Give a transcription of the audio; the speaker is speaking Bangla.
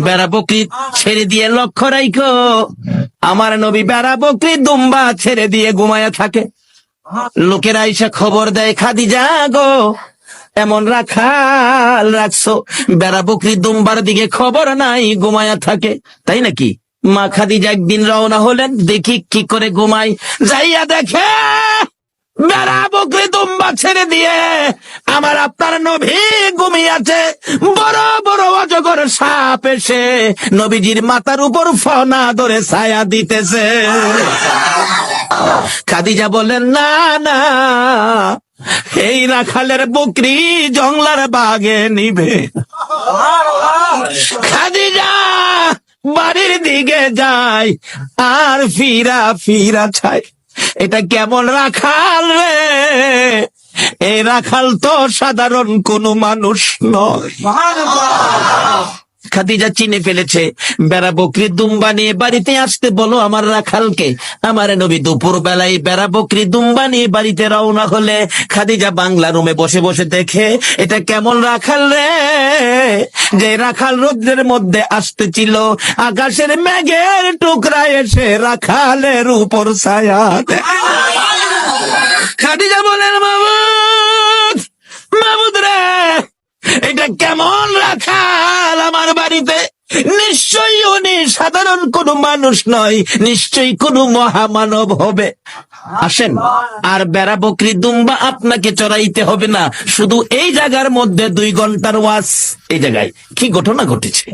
বেড়া বকরি ছেড়ে দিয়ে লক্ষ্য রাখো, আমার নবী বেড়া বকরি দুম্বা ছেড়ে দিয়ে ঘুমায়া থাকে। লোকেরা এসে খবর দেয়, খাদিজা গো, এমন রাখাল রাখছো, বেড়া বকরি দুম্বার দিকে খবর নাই, ঘুমায়া থাকে। তাই নাকি? মা খাদিজা একদিন রওনা হলেন, দেখি কি করে ঘুমাই। যাইয়া দেখে বেড়া বকরি দুম্বা ছেড়ে দিয়ে আমার আপনার নবী ঘুমিয়েছে। বড় বড় অজগর সাপ এসে নবীজির মাথার উপর ফনা ধরে ছায়া দিতেছে। খাদিজা বলেন, না না, এই রাখালের বকরি জংলার বাগে নিবে। খাদিজা বাড়ির দিকে যায় আর ফিরা ফিরা চায়, এটা কেমন রাখাল রে? এই রাখাল তো সাধারণ কোনো মানুষ নয়। খাদিজা চিনে ফেলেছে। বেড়া বকরি দুম্বা নিয়ে বাড়িতে আসতে বলো আমার রাখালকে। আমার নবী দুপুর বেলায় বেড়া বকরি দুম্বা নিয়ে বাড়িতে রওনা হলে খাদিজা বাংলা রুমে বসে বসে দেখে, এটা কেমন রাখাল রে? যে রাখাল রোদ্রের মধ্যে আসতেছিল, আকাশের মেঘের টুকরা এসে রাখালের উপর ছায়া দেয়। খাদিজা বলেন, মাবুদ, মাবুদ রে, এটা কেমন রাখাল আমার বাড়িতে? নিশ্চয়ই উনি সাধারণ কোনো মানুষ নয়, নিশ্চয়ই কোনো মহামানব হবে। আসেন, আর বেড়া বকরি দুম্বা আপনাকে চড়াইতে হবে না, শুধু এই জায়গার মধ্যে 2 ঘন্টার ওয়াজ। এই জায়গায় কি ঘটনা ঘটেছে।